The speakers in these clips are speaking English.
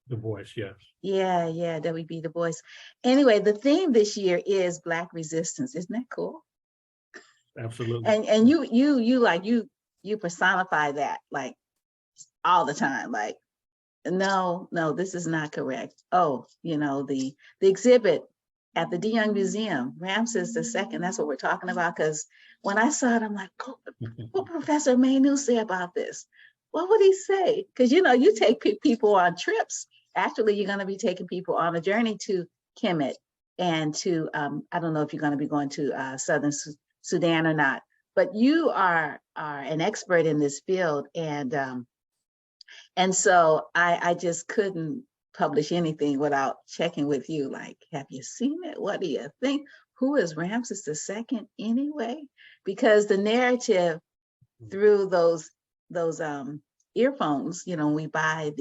Du Bois, yes. Yeah, W.B. Du Bois. Anyway, the theme this year is Black resistance. Isn't that cool? Absolutely. And you personify that like all the time. Like, no, this is not correct. Oh, the exhibit at the DeYoung Museum, Ramses II. That's what we're talking about. Because when I saw it, I'm like, oh, what Professor Manu say about this? What would he say? Because you take people on trips. Actually, you're going to be taking people on a journey to Kemet and to I don't know if you're going to be going to Southern Sudan or not, but you are an expert in this field, and so I just couldn't publish anything without checking with you. Like, have you seen it? What do you think? Who is Ramses II anyway? Because the narrative through those earphones, we buy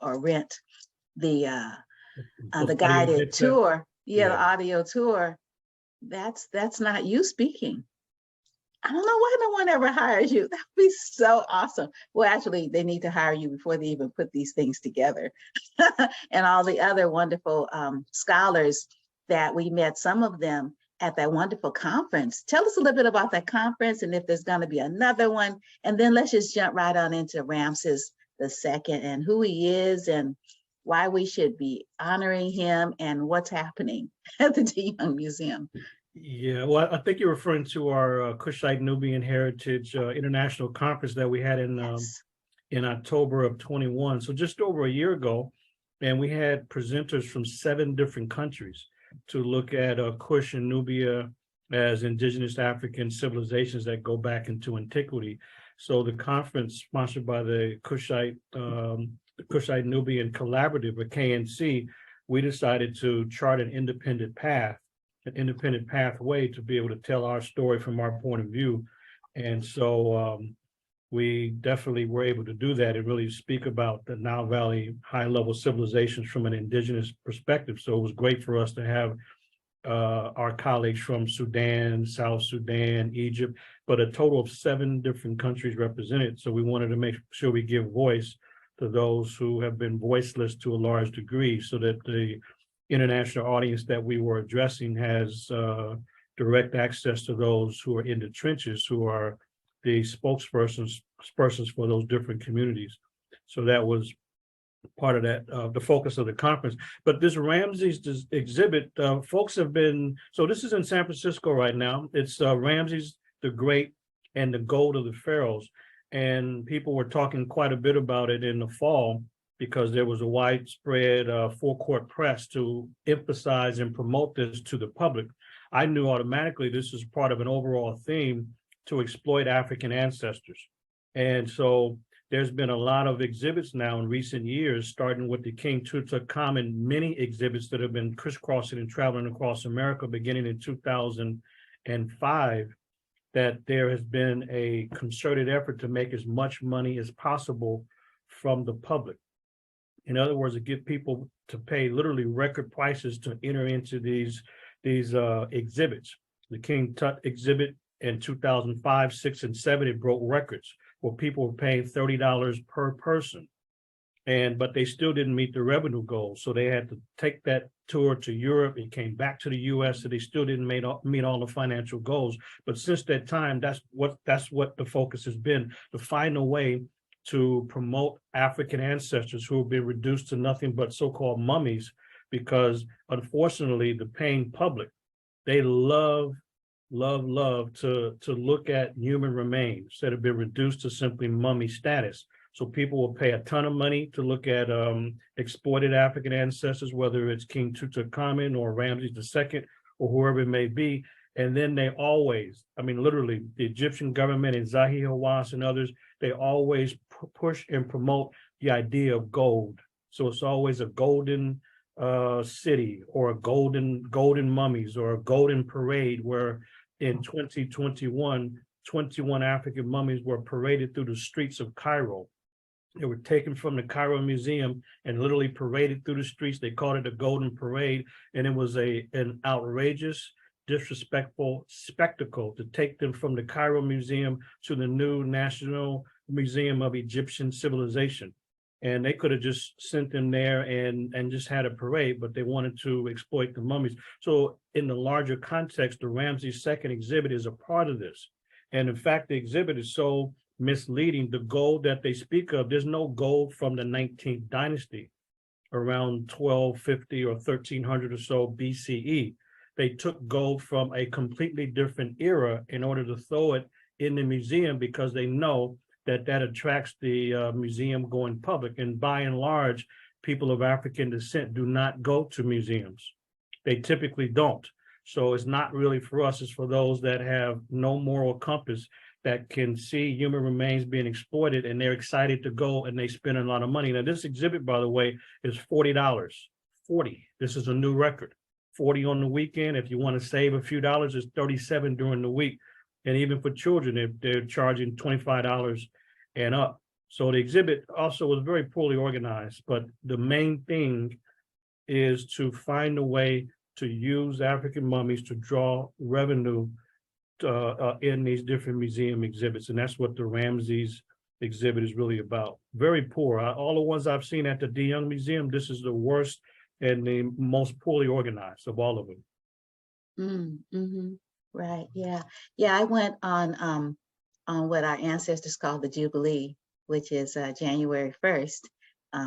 or rent the guided tour, the audio tour. That's not you speaking. I don't know why no one ever hires you. That would be so awesome. Well, actually, they need to hire you before they even put these things together. And all the other wonderful scholars that we met, some of them at that wonderful conference. Tell us a little bit about that conference and if there's going to be another one. And then let's just jump right on into Ramses II and who he is and why we should be honoring him and what's happening at the DeYoung Museum. Yeah, well, I think you're referring to our Kushite Nubian Heritage International Conference that we had in October of 21. So just over a year ago, and we had presenters from 7 different countries to look at Kush and Nubia as indigenous African civilizations that go back into antiquity. So the conference sponsored by the Kushite Nubian Collaborative, or KNC, we decided to chart an independent pathway to be able to tell our story from our point of view. And so we definitely were able to do that and really speak about the Nile Valley high-level civilizations from an indigenous perspective. So it was great for us to have our colleagues from Sudan, South Sudan, Egypt, but a total of 7 different countries represented. So we wanted to make sure we give voice to those who have been voiceless to a large degree, so that the international audience that we were addressing has direct access to those who are in the trenches, who are the spokespersons for those different communities. So that was part of that, the focus of the conference. But this Ramses exhibit, folks have been, so this is in San Francisco right now. It's Ramses the Great and the Gold of the Pharaohs. And people were talking quite a bit about it in the fall, because there was a widespread full-court press to emphasize and promote this to the public. I knew automatically this is part of an overall theme to exploit African ancestors. And so there's been a lot of exhibits now in recent years, starting with the King Tutankhamun mini exhibits that have been crisscrossing and traveling across America beginning in 2005, that there has been a concerted effort to make as much money as possible from the public. In other words, to get people to pay literally record prices to enter into these exhibits. The King Tut exhibit in 2005, 6, and 7, it broke records where people were paying $30 per person, but they still didn't meet the revenue goals. So they had to take that tour to Europe. It came back to the U.S. So they still didn't meet all the financial goals. But since that time, that's what the focus has been, to find a way to promote African ancestors who have been reduced to nothing but so-called mummies, because unfortunately the paying public, they love to look at human remains that have been reduced to simply mummy status. So people will pay a ton of money to look at exploited African ancestors, whether it's King Tutankhamun or Ramses II or whoever it may be. And then they always, literally, the Egyptian government and Zahi Hawass and others, they always push and promote the idea of gold. So it's always a golden city, or a golden mummies, or a golden parade, where in 2021, 21 African mummies were paraded through the streets of Cairo. They were taken from the Cairo Museum and literally paraded through the streets. They called it a golden parade, and it was an outrageous, disrespectful spectacle to take them from the Cairo Museum to the new National Museum of Egyptian Civilization. And they could have just sent them there and just had a parade, but they wanted to exploit the mummies. So in the larger context, the Ramses II exhibit is a part of this. And in fact, the exhibit is so misleading. The gold that they speak of, there's no gold from the 19th dynasty around 1250 or 1300 or so BCE. They took gold from a completely different era in order to throw it in the museum because they know that attracts the museum going public. And by and large, people of African descent do not go to museums. They typically don't. So it's not really for us, it's for those that have no moral compass, that can see human remains being exploited, and they're excited to go and they spend a lot of money. Now, this exhibit, by the way, is $40. 40. This is a new record. 40 on the weekend. If you want to save a few dollars, it's 37 during the week. And even for children, they're charging $25 and up. So the exhibit also was very poorly organized, but the main thing is to find a way to use African mummies to draw revenue in these different museum exhibits. And that's what the Ramses exhibit is really about. Very poor. All the ones I've seen at the De Young Museum, this is the worst and the most poorly organized of all of them. Mm-hmm. Right. Yeah. Yeah. I went on what our ancestors called the Jubilee, which is January 1st,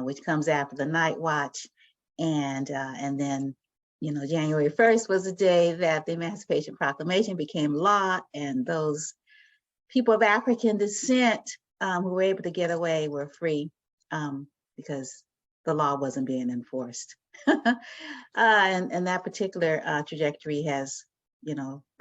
which comes after the night watch. And then, January 1st was the day that the Emancipation Proclamation became law, and those people of African descent who were able to get away were free because the law wasn't being enforced. And that particular trajectory has,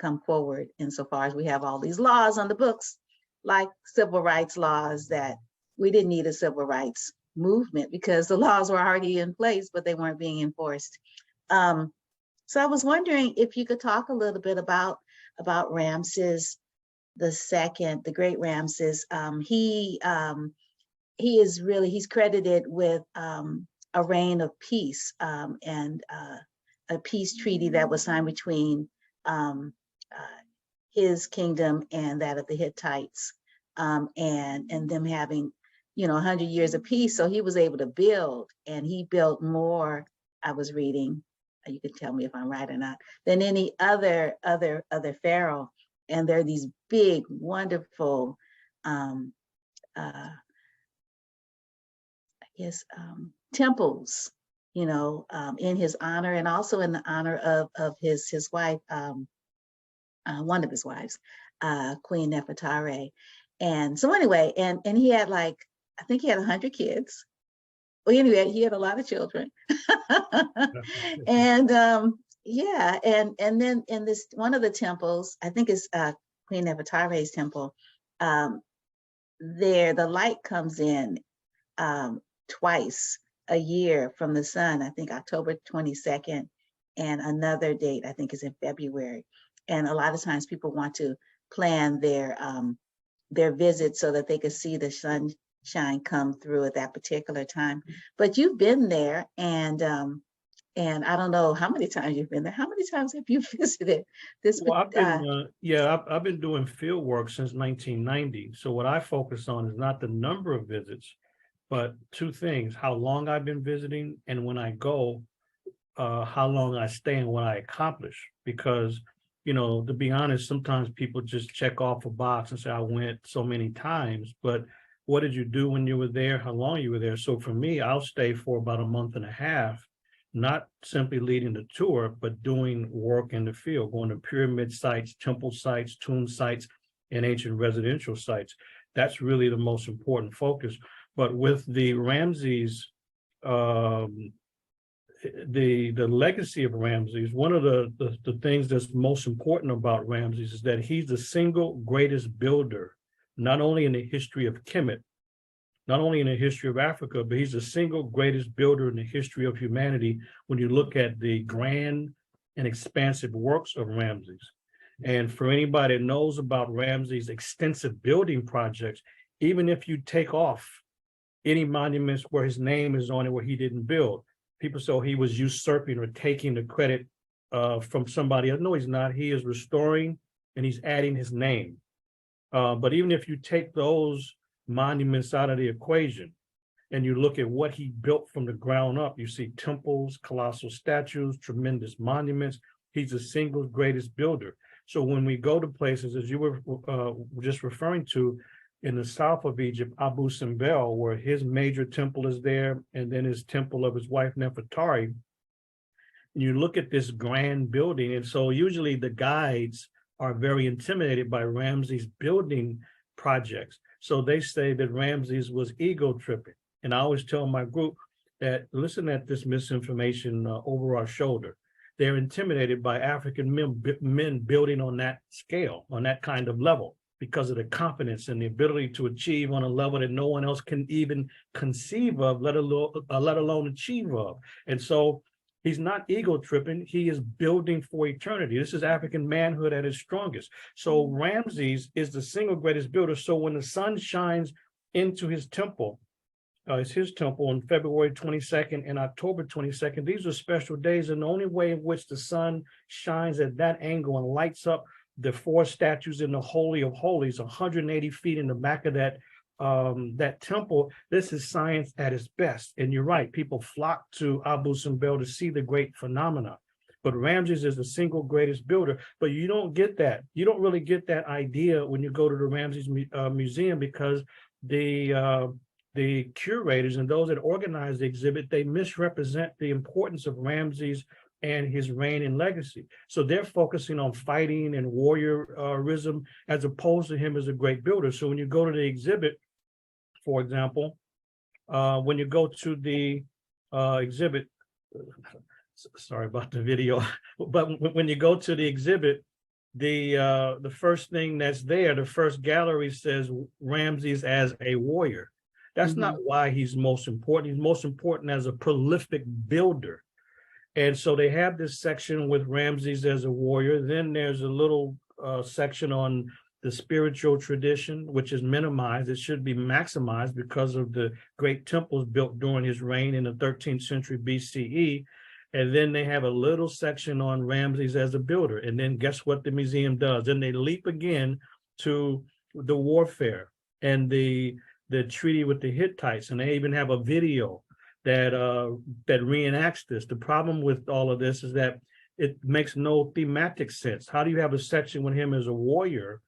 come forward insofar as we have all these laws on the books, like civil rights laws, that we didn't need a civil rights movement because the laws were already in place, but they weren't being enforced. So I was wondering if you could talk a little bit about Ramses II, the great Ramses. He's credited with a reign of peace and a peace treaty that was signed between his kingdom and that of the Hittites, and them having 100 years of peace. So he was able to build, and he built more, I was reading, you can tell me if I'm right or not, than any other pharaoh. And there are these big, wonderful, temples, in his honor, and also in the honor of his wife, one of his wives, Queen Nepotari. And so anyway, and he had I think he had 100 kids. Well, anyway, he had a lot of children. And and then in this one of the temples, I think it's Queen Nepotari's temple, the light comes in twice a year from the sun. I think October 22nd, and another date I think is in February. And a lot of times people want to plan their visit so that they could see the sunshine come through at that particular time. But you've been there, and I don't know how many times you've been there. How many times have you visited this? Well, I've been doing field work since 1990. So what I focus on is not the number of visits, but two things: how long I've been visiting, and when I go, how long I stay and what I accomplish. Because, to be honest, sometimes people just check off a box and say, I went so many times, but what did you do when you were there? How long you were there? So for me, I'll stay for about a month and a half, not simply leading the tour, but doing work in the field, going to pyramid sites, temple sites, tomb sites, and ancient residential sites. That's really the most important focus. But with the Ramses, the legacy of Ramses, one of the things that's most important about Ramses is that he's the single greatest builder, not only in the history of Kemet, not only in the history of Africa, but he's the single greatest builder in the history of humanity when you look at the grand and expansive works of Ramses. And for anybody that knows about Ramses' extensive building projects, even if you take off any monuments where his name is on it where he didn't build, people say he was usurping or taking the credit from somebody else. No, he's not. He is restoring and he's adding his name. But even if you take those monuments out of the equation and you look at what he built from the ground up, you see temples, colossal statues, tremendous monuments. He's the single greatest builder. So when we go to places, as you were just referring to, in the south of Egypt, Abu Simbel, where his major temple is there, and then his temple of his wife Nefertari, you look at this grand building, and so usually the guides are very intimidated by Ramses building projects. So they say that Ramses was ego tripping. And I always tell my group that listen at this misinformation over our shoulder. They're intimidated by African men building on that scale, on that kind of level, because of the confidence and the ability to achieve on a level that no one else can even conceive of, let alone achieve of. And so he's not ego tripping. He is building for eternity. This is African manhood at its strongest. So Ramses is the single greatest builder. So when the sun shines into his temple, it's his temple on February 22nd and October 22nd. These are special days, and the only way in which the sun shines at that angle and lights up the four statues in the Holy of Holies, 180 feet in the back of that temple. This is science at its best. And you're right, people flock to Abu Simbel to see the great phenomena. But Ramses is the single greatest builder. But you don't get that. You don't really get that idea when you go to the Ramses Museum, because the curators and those that organize the exhibit, they misrepresent the importance of Ramses and his reign and legacy. So they're focusing on fighting and warriorism as opposed to him as a great builder. So when you go to the exhibit, for example, when you go to the exhibit, sorry about the video, but when you go to the exhibit, the first thing that's there, the first gallery says Ramses as a warrior. That's not why he's most important. He's most important as a prolific builder. And so they have this section with Ramses as a warrior. Then there's a little section on the spiritual tradition, which is minimized. It should be maximized because of the great temples built during his reign in the 13th century BCE. And then they have a little section on Ramses as a builder. And then guess what the museum does? Then they leap again to the warfare and the treaty with the Hittites, and they even have a video that reenacts this. The problem with all of this is that it makes no thematic sense. How do you have a section with him as a warrior,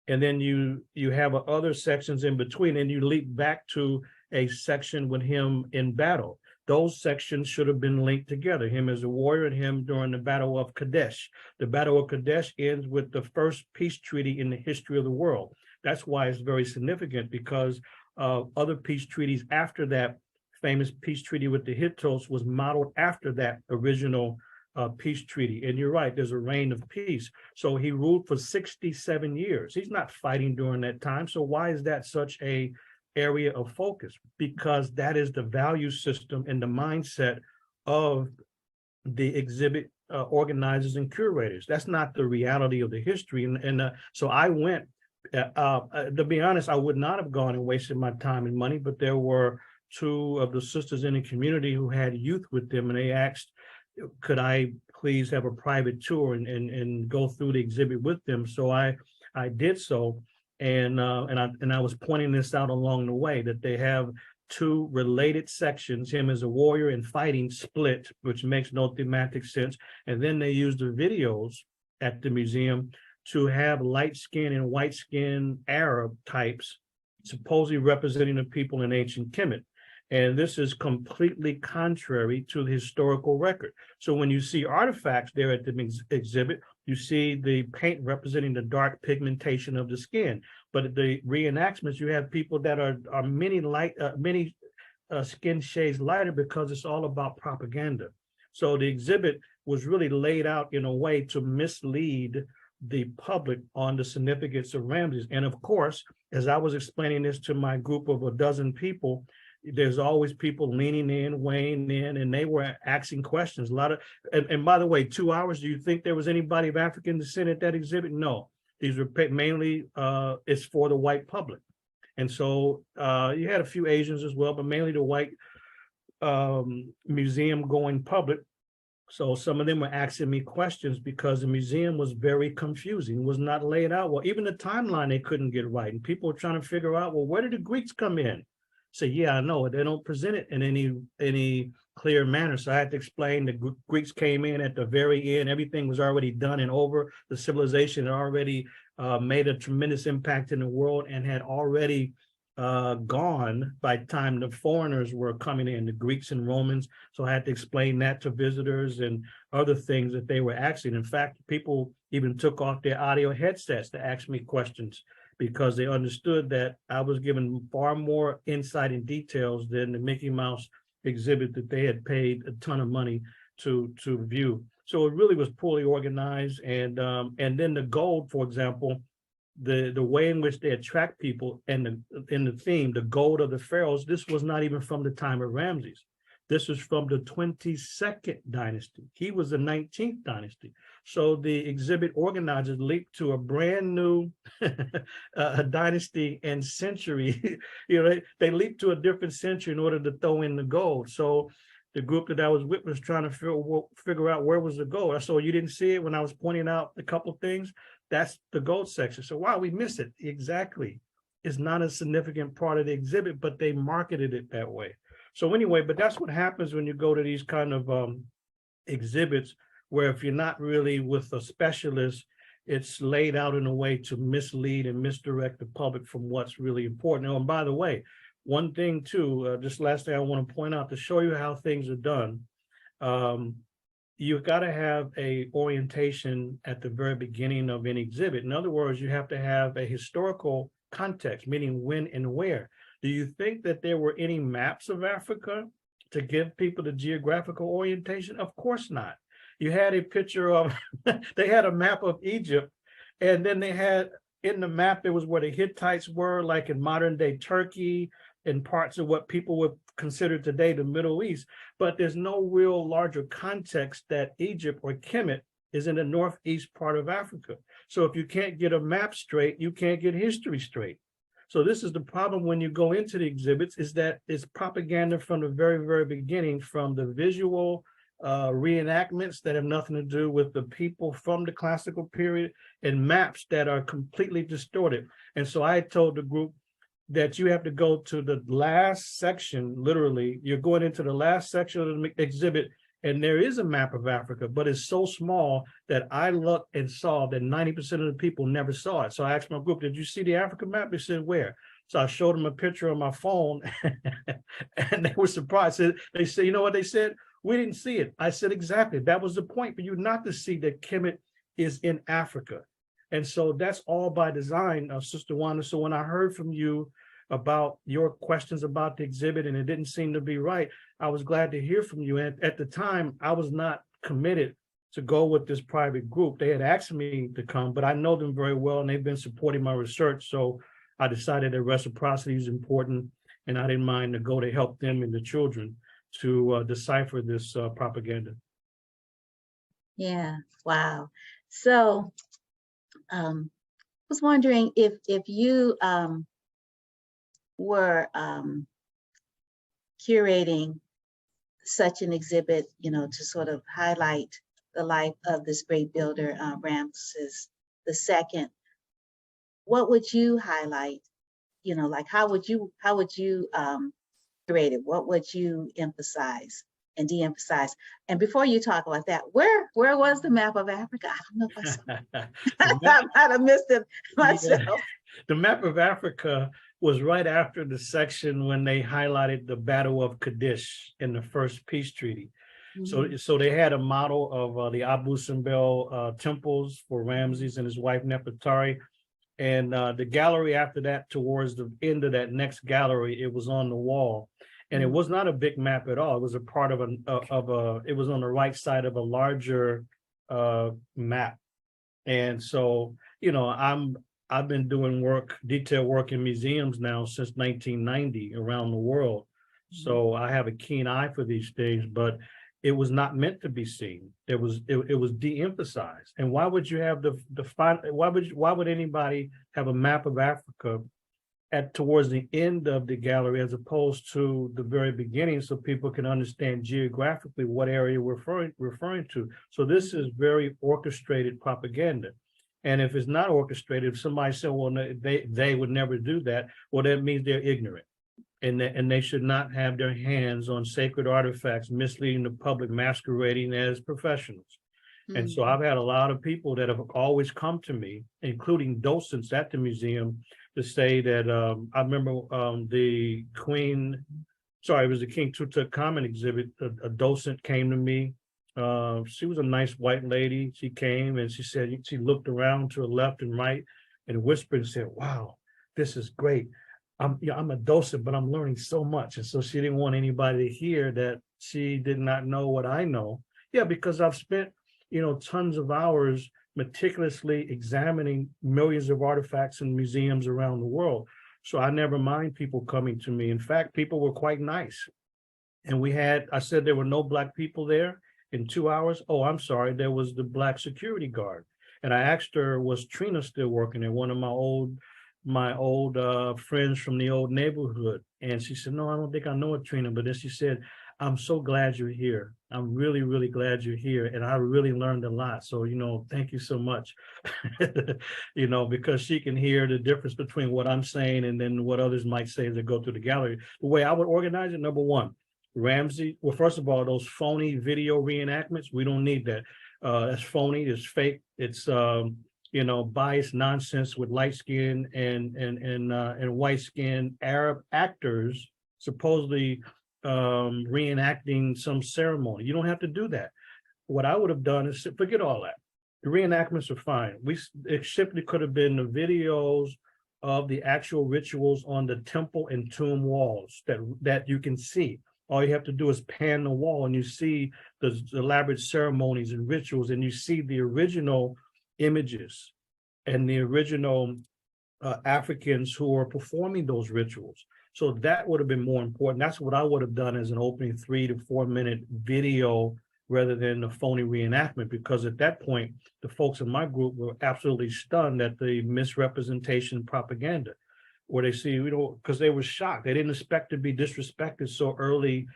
and then you have other sections in between, and you leap back to a section with him in battle? Those sections should have been linked together, him as a warrior and him during the Battle of Kadesh. The Battle of Kadesh ends with the first peace treaty in the history of the world. That's why it's very significant, because other peace treaties after that famous peace treaty with the Hittites was modeled after that original peace treaty. And you're right, there's a reign of peace. So he ruled for 67 years. He's not fighting during that time. So why is that such a area of focus? Because that is the value system and the mindset of the exhibit organizers and curators. That's not the reality of the history. So I went, to be honest, I would not have gone and wasted my time and money, but there were two of the sisters in the community who had youth with them, and they asked, could I please have a private tour and go through the exhibit with them? So I did so, and I was pointing this out along the way, that they have two related sections, him as a warrior and fighting split, which makes no thematic sense. And then they use the videos at the museum to have light skin and white skin Arab types supposedly representing the people in ancient Kemet. And this is completely contrary to the historical record. So when you see artifacts there at the exhibit, you see the paint representing the dark pigmentation of the skin. But at the reenactments, you have people that are many skin shades lighter, because it's all about propaganda. So the exhibit was really laid out in a way to mislead the public on the significance of Ramses. And of course, as I was explaining this to my group of a dozen people, there's always people leaning in, weighing in, and they were asking questions. And by the way, 2 hours, do you think there was anybody of African descent at that exhibit? No, these were mainly, it's for the white public. And so you had a few Asians as well, but mainly the white museum going public. So some of them were asking me questions because the museum was very confusing, was not laid out well. Even the timeline they couldn't get right. And people were trying to figure out, well, where did the Greeks come in? Say, yeah, I know. They don't present it in any clear manner. So I had to explain the Greeks came in at the very end. Everything was already done and over. The civilization had already made a tremendous impact in the world and had already gone by the time the foreigners were coming in, the Greeks and Romans. So I had to explain that to visitors and other things that they were asking. In fact, people even took off their audio headsets to ask me questions because they understood that I was given far more insight and details than the Mickey Mouse exhibit that they had paid a ton of money to view. So it really was poorly organized. And then the gold, for example, the way in which they attract people and in the theme, the gold of the pharaohs, this was not even from the time of Ramses. This was from the 22nd dynasty. He was the 19th dynasty. So the exhibit organizers leaped to a brand new dynasty and century. They leaped to a different century in order to throw in the gold. So the group that I was with was trying to figure out where was the gold. So you didn't see it when I was pointing out a couple of things. That's the gold section. So wow, we miss it. Exactly. It's not a significant part of the exhibit, but they marketed it that way. So anyway, but that's what happens when you go to these kind of exhibits, where if you're not really with a specialist, it's laid out in a way to mislead and misdirect the public from what's really important. Oh, and by the way, one thing too, just last thing I want to point out to show you how things are done. You've got to have a orientation at the very beginning of an exhibit. In other words, you have to have a historical context, meaning when and where. Do you think that there were any maps of Africa to give people the geographical orientation? Of course not. You had a picture of, they had a map of Egypt, and then they had in the map, there was where the Hittites were, like in modern day Turkey, and parts of what people would consider today the Middle East. But there's no real larger context that Egypt or Kemet is in the northeast part of Africa. So if you can't get a map straight, you can't get history straight. So this is the problem when you go into the exhibits, is that it's propaganda from the very, very beginning, from the visual reenactments that have nothing to do with the people from the classical period, and maps that are completely distorted. And so I told the group that you have to go to the last section, literally, you're going into the last section of the exhibit, and there is a map of Africa, but it's so small that I looked and saw that 90% of the people never saw it. So I asked my group, did you see the Africa map? They said, where? So I showed them a picture on my phone, and they were surprised. They said, you know what they said? We didn't see it. I said, exactly. That was the point for you not to see that Kemet is in Africa. And so that's all by design, Sister Wanda. So when I heard from you about your questions about the exhibit and it didn't seem to be right, I was glad to hear from you. And at the time, I was not committed to go with this private group. They had asked me to come, but I know them very well and they've been supporting my research. So I decided that reciprocity is important, and I didn't mind to go to help them and the children to decipher this propaganda. Yeah, wow. So I was wondering if you were curating such an exhibit, to sort of highlight the life of this great builder, Ramses II. What would you highlight? Like how would you curate it? What would you emphasize and de-emphasize? And before you talk about that, where was the map of Africa? I don't know if I saw it. I might have missed it myself. Yeah. The map of Africa was right after the section when they highlighted the Battle of Kadesh in the first peace treaty. Mm-hmm. So they had a model of the Abu Simbel temples for Ramses and his wife Nepotari. And the gallery after that, towards the end of that next gallery, it was on the wall. And it was not a big map at all. It was a part of it was on the right side of a larger map. And so, I've been doing detail work in museums now since 1990 around the world. So I have a keen eye for these things, but it was not meant to be seen. It was de-emphasized. And why would you have why would anybody have a map of Africa towards the end of the gallery as opposed to the very beginning, so people can understand geographically what area we're referring to? So this is very orchestrated propaganda. And if it's not orchestrated, if somebody said, well, no, they would never do that, well, that means they're ignorant. and they should not have their hands on sacred artifacts, misleading the public, masquerading as professionals. And so I've had a lot of people that have always come to me, including docents at the museum, to say that I remember the Queen, sorry, it was the King Tutankhamun exhibit. A docent came to me. She was a nice white lady. She came and she said, she looked around to her left and right and whispered and said, wow, this is great. I'm a docent, but I'm learning so much. And so she didn't want anybody to hear that she did not know what I know. Yeah, because I've spent, tons of hours meticulously examining millions of artifacts in museums around the world. So I never mind people coming to me. In fact, people were quite nice. And I said there were no Black people there in 2 hours. Oh, I'm sorry, there was the Black security guard. And I asked her, was Trina still working there? One of my old friends from the old neighborhood. And she said, no, I don't think I know it, Trina. But then she said, I'm so glad you're here. I'm really, really glad you're here. And I really learned a lot. So, thank you so much. Because she can hear the difference between what I'm saying and then what others might say as they go through the gallery. The way I would organize it, number one, Ramses, well, first of all, those phony video reenactments, we don't need that. That's phony, it's fake, it's biased nonsense with light skin and white skin Arab actors supposedly reenacting some ceremony. You don't have to do that. What I would have done is forget all that. The reenactments are fine. It simply could have been the videos of the actual rituals on the temple and tomb walls that you can see. All you have to do is pan the wall and you see the elaborate ceremonies and rituals, and you see the original images and the original Africans who are performing those rituals. So that would have been more important. That's what I would have done as an opening 3 to 4 minute video rather than a phony reenactment, because at that point, the folks in my group were absolutely stunned at the misrepresentation propaganda, where they see, because they were shocked. They didn't expect to be disrespected so early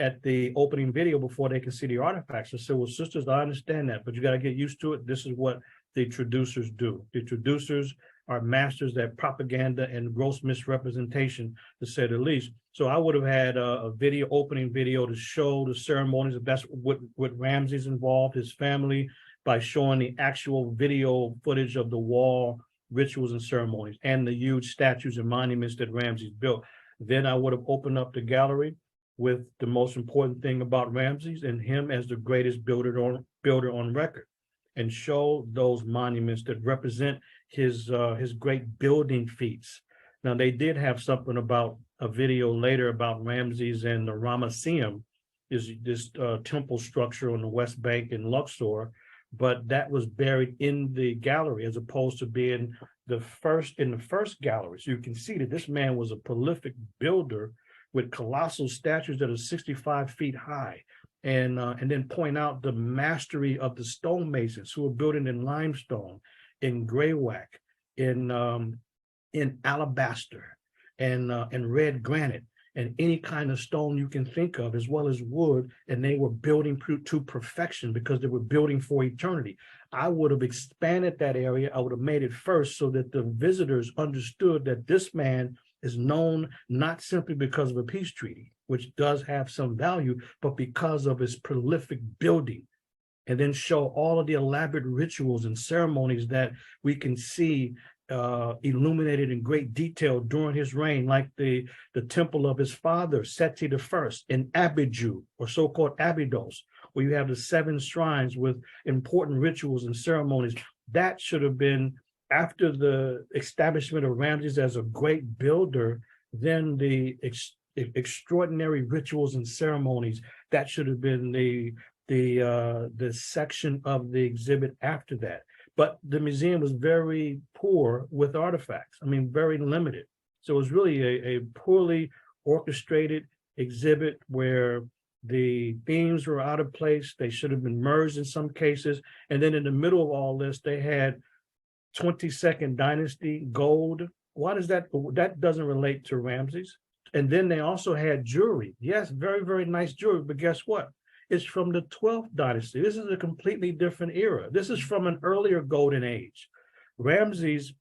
at the opening video before they could see the artifacts. I said, well, sisters, I understand that, but you got to get used to it. This is what the traducers do. The traducers are masters at propaganda and gross misrepresentation, to say the least. So I would have had a opening video to show the ceremonies, if that's what Ramses involved, his family, by showing the actual video footage of the wall rituals and ceremonies and the huge statues and monuments that Ramses built. Then I would have opened up the gallery with the most important thing about Ramses and him as the greatest builder on record, and show those monuments that represent his great building feats. Now, they did have something about a video later about Ramses and the Ramesseum, this temple structure on the West Bank in Luxor, but that was buried in the gallery as opposed to being in the first gallery. So you can see that this man was a prolific builder with colossal statues that are 65 feet high. And then point out the mastery of the stonemasons who were building in limestone, in graywack, in alabaster, and red granite, and any kind of stone you can think of, as well as wood. And they were building to perfection because they were building for eternity. I would have expanded that area. I would have made it first so that the visitors understood that this man is known not simply because of a peace treaty, which does have some value, but because of his prolific building. And then show all of the elaborate rituals and ceremonies that we can see illuminated in great detail during his reign, like the temple of his father, Seti I, in Abidu, or so-called Abydos, where you have the 7 shrines with important rituals and ceremonies. That should have been, after the establishment of Ramses as a great builder, then the extraordinary rituals and ceremonies, that should have been the section of the exhibit after that. But the museum was very poor with artifacts. I mean, very limited. So it was really a poorly orchestrated exhibit where the themes were out of place. They should have been merged in some cases. And then in the middle of all this, they had 22nd dynasty gold. Why does that doesn't relate to Ramses? And then they also had jewelry. Yes, very, very nice jewelry, but guess what? It's from the 12th dynasty. This is a completely different era. This is from an earlier golden age. Ramses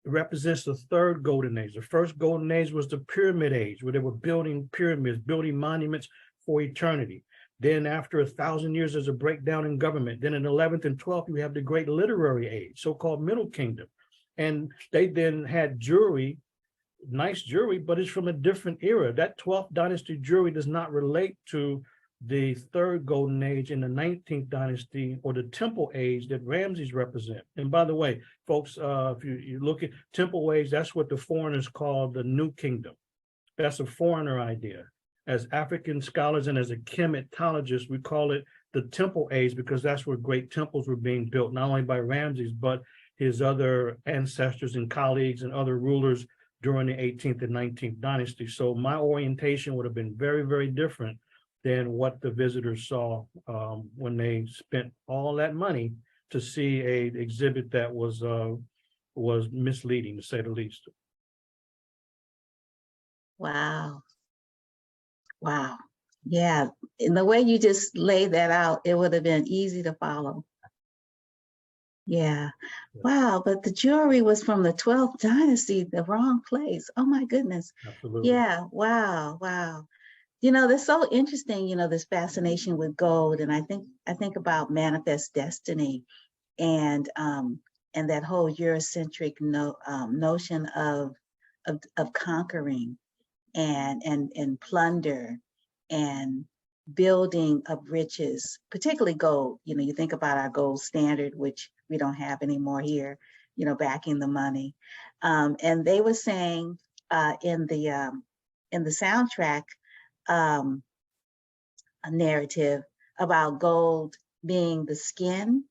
represents the third golden age. The first golden age was the pyramid age, where they were building pyramids, building monuments for eternity. Then after 1,000 years, there's a breakdown in government. Then in 11th and 12th, you have the great literary age, so-called Middle Kingdom. And they then had jewelry, nice jewelry, but it's from a different era. That 12th dynasty jewelry does not relate to the third golden age in the 19th dynasty or the temple age that Ramses represent. And by the way, folks, if you look at temple age, that's what the foreigners call the New Kingdom. That's a foreigner idea. As African scholars and as a Kemetologist, we call it the temple age because that's where great temples were being built, not only by Ramses, but his other ancestors and colleagues and other rulers during the 18th and 19th dynasty. So my orientation would have been very, very different than what the visitors saw when they spent all that money to see an exhibit that was misleading, to say the least. Wow. Wow. Yeah. In the way you just laid that out, it would have been easy to follow. Yeah. Wow. But the jewelry was from the 12th dynasty, the wrong place. Oh my goodness. Absolutely. Yeah. Wow. Wow. You know, that's so interesting, you know, this fascination with gold. And I think about manifest destiny and that whole Eurocentric notion of conquering and plunder and building of riches, particularly gold. You know, you think about our gold standard, which we don't have anymore here, you know, backing the money. And they were saying in the soundtrack, a narrative about gold being the skin.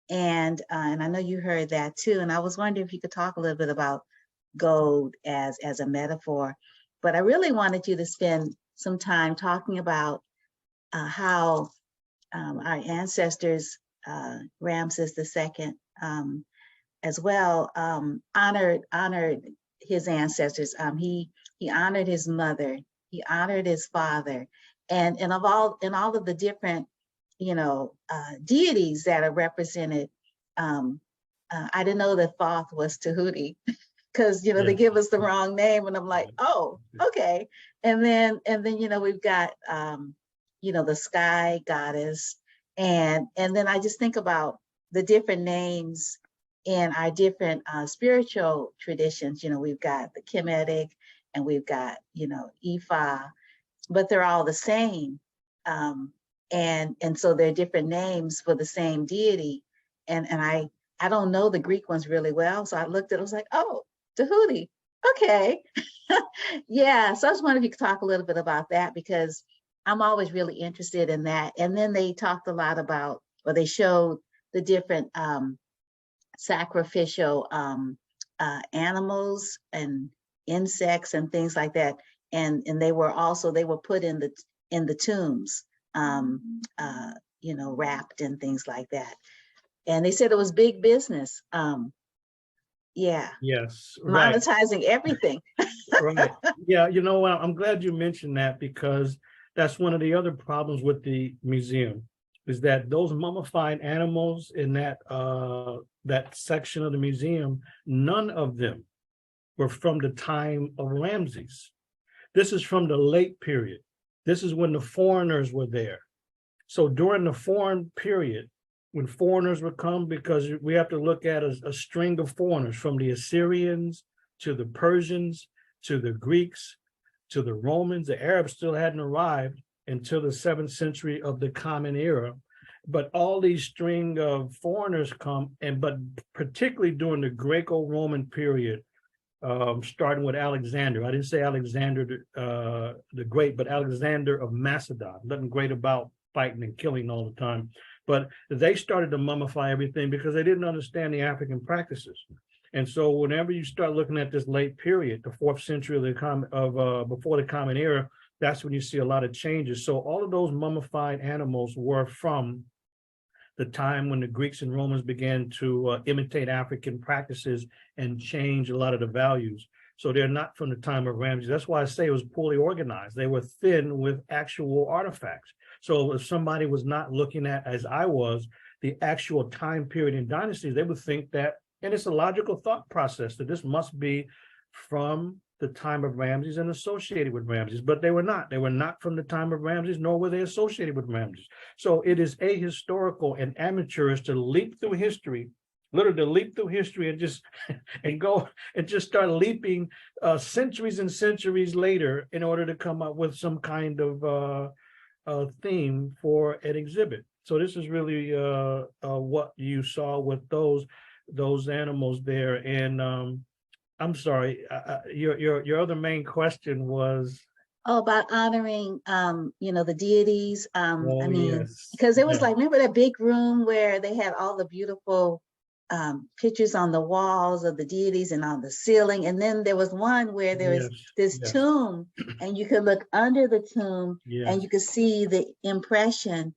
And I know you heard that too. And I was wondering if you could talk a little bit about gold as a metaphor. But I really wanted you to spend some time talking about how our ancestors, Ramses II, as well, honored his ancestors. He honored his mother. He honored his father, and in all of the different, you know, deities that are represented. I didn't know that Thoth was Tahuti, because you know they give us the wrong name, and I'm like, oh, okay. And then you know we've got you know the sky goddess, and then I just think about the different names in our different spiritual traditions. You know, we've got the Kemetic, and we've got, you know, Ifa, but they're all the same. And so they're different names for the same deity. And I don't know the Greek ones really well. So I looked at it, I was like, oh, Tahuti, okay. Yeah, so I just wondered if you could talk a little bit about that, because I'm always really interested in that. And then they talked a lot about, or they showed the different sacrificial animals and insects and things like that, and they were put in the tombs, you know, wrapped and things like that. And they said it was big business. Yeah. Yes. Monetizing everything. Right. Yeah. You know what? I'm glad you mentioned that, because that's one of the other problems with the museum, is that those mummified animals in that section of the museum, none of them were from the time of Ramses. This is from the late period. This is when the foreigners were there. So during the foreign period, when foreigners would come, because we have to look at a string of foreigners, from the Assyrians to the Persians to the Greeks to the Romans. The Arabs still hadn't arrived until the 7th century of the Common Era. But all these string of foreigners come, but particularly during the Greco-Roman period, starting with Alexander. I didn't say Alexander the Great, but Alexander of Macedon. Nothing great about fighting and killing all the time. But they started to mummify everything because they didn't understand the African practices. And so whenever you start looking at this late period, the 4th century before the Common Era, that's when you see a lot of changes. So all of those mummified animals were from the time when the Greeks and Romans began to imitate African practices and change a lot of the values. So they're not from the time of Ramses. That's why I say it was poorly organized. They were thin with actual artifacts. So if somebody was not looking at, as I was, the actual time period in dynasties, they would think that And it's a logical thought process that this must be from the time of Ramses and associated with Ramses, but they were not. They were not from the time of Ramses, nor were they associated with Ramses. So it is ahistorical and amateurish to leap through history, literally to leap through history and just and go and just start leaping centuries and centuries later in order to come up with some kind of theme for an exhibit. So this is really what you saw with those animals there. And I'm sorry, your other main question was about honoring the deities. I mean, yes, because it was yes, like, remember that big room where they had all the beautiful pictures on the walls of the deities and on the ceiling, and then there was one where there was this yes, tomb, and you could look under the tomb and you could see the impression.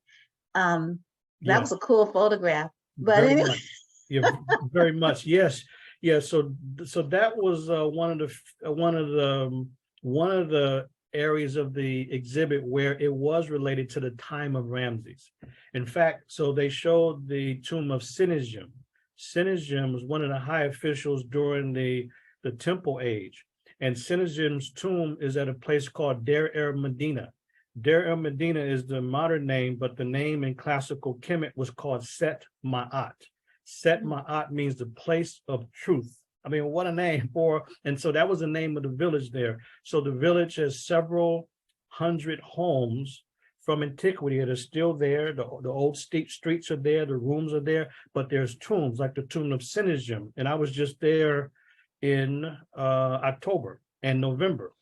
That was a cool photograph. But very anyway. much. Yeah, very much. Yes. Yeah. So that was one of the areas of the exhibit where it was related to the time of Ramses. In fact, so they showed the tomb of Sennacherib. Sennacherib was one of the high officials during the Temple age. And Sennacherib's tomb is at a place called Deir el-Medina. Deir el-Medina is the modern name, but the name in classical Kemet was called Set Ma'at. Set Ma'at means the place of truth. I mean, what a name for, and so that was the name of the village there. So the village has several hundred homes from antiquity that are still there. The old steep streets are there, the rooms are there, but there's tombs like the tomb of Sennacherib. And I was just there in October and November.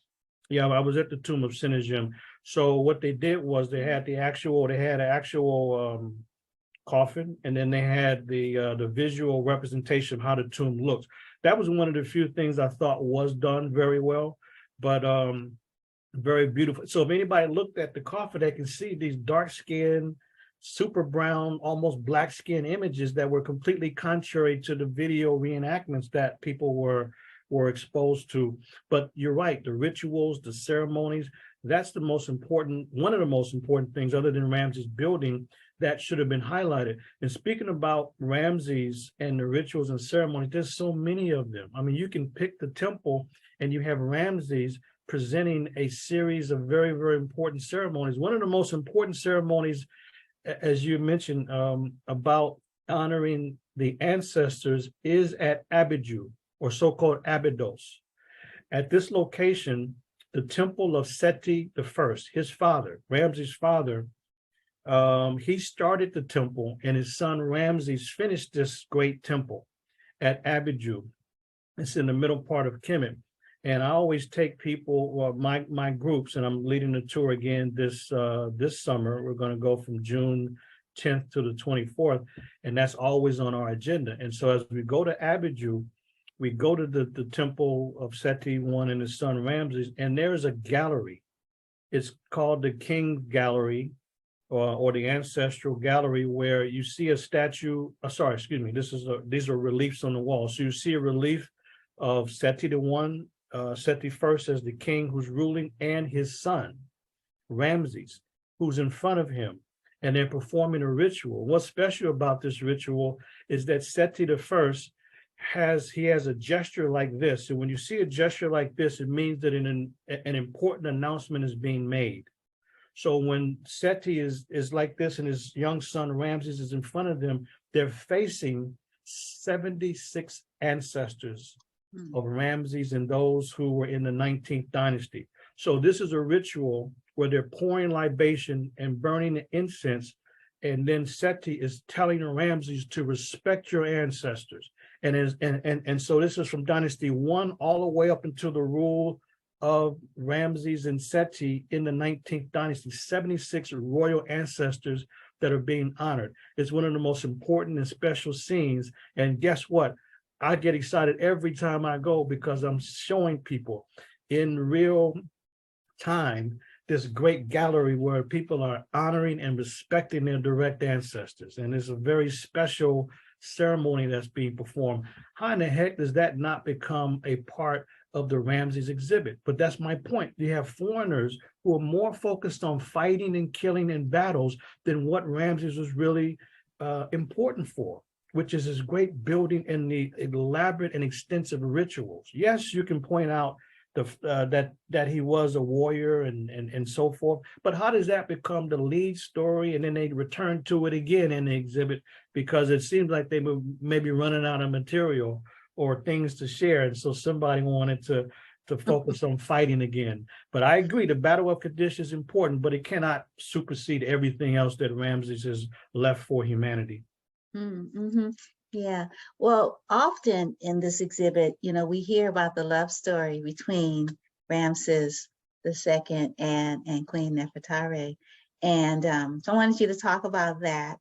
Yeah, I was at the tomb of Sennacherib. So what they did was they had an actual coffin, and then they had the visual representation of how the tomb looks. That was one of the few things I thought was done very well, but very beautiful. So if anybody looked at the coffin, they can see these dark-skinned, super brown, almost black skin images that were completely contrary to the video reenactments that people were exposed to. But you're right, the rituals, the ceremonies, that's one of the most important things other than Ramses building that should have been highlighted. And speaking about Ramses and the rituals and ceremonies, there's so many of them. I mean, you can pick the temple and you have Ramses presenting a series of very, very important ceremonies. One of the most important ceremonies, as you mentioned, about honoring the ancestors is at Abidu, or so-called Abydos. At this location, the temple of Seti I, his father, Ramses' father, he started the temple, and his son Ramses finished this great temple at Abidu. It's in the middle part of Kemet. And I always take people, well, my groups, and I'm leading the tour again this summer. We're going to go from June 10th to the 24th, and that's always on our agenda. And so as we go to Abidu, we go to the temple of Seti I and his son Ramses, and there is a gallery. It's called the King Gallery, or the Ancestral Gallery, where you see a statue. These are reliefs on the wall. So you see a relief of Seti I, Seti I as the king who's ruling, and his son Ramses, who's in front of him, and they're performing a ritual. What's special about this ritual is that Seti I has a gesture like this. So when you see a gesture like this, it means that an important announcement is being made. So when Seti is like this and his young son Ramses is in front of them, they're facing 76 ancestors of Ramses and those who were in the 19th dynasty. So this is a ritual where they're pouring libation and burning the incense, and then Seti is telling Ramses to respect your ancestors. And so this is from Dynasty 1 all the way up until the rule of Ramses and Seti in the 19th dynasty, 76 royal ancestors that are being honored. It's one of the most important and special scenes. And guess what? I get excited every time I go because I'm showing people in real time this great gallery where people are honoring and respecting their direct ancestors. And it's a very special ceremony that's being performed. How in the heck does that not become a part of the Ramses exhibit? But that's my point. You have foreigners who are more focused on fighting and killing in battles than what Ramses was really important for. which is this great building and the elaborate and extensive rituals. Yes, you can point out that he was a warrior and so forth, but how does that become the lead story, and then they return to it again in the exhibit because it seems like they were maybe running out of material or things to share, and so somebody wanted to focus on fighting again. But I agree, the battle of Kadesh is important, but it cannot supersede everything else that Ramses has left for humanity. Mm-hmm. Yeah. Well, often in this exhibit, we hear about the love story between Ramses II and Queen Nepotari. And so I wanted you to talk about that,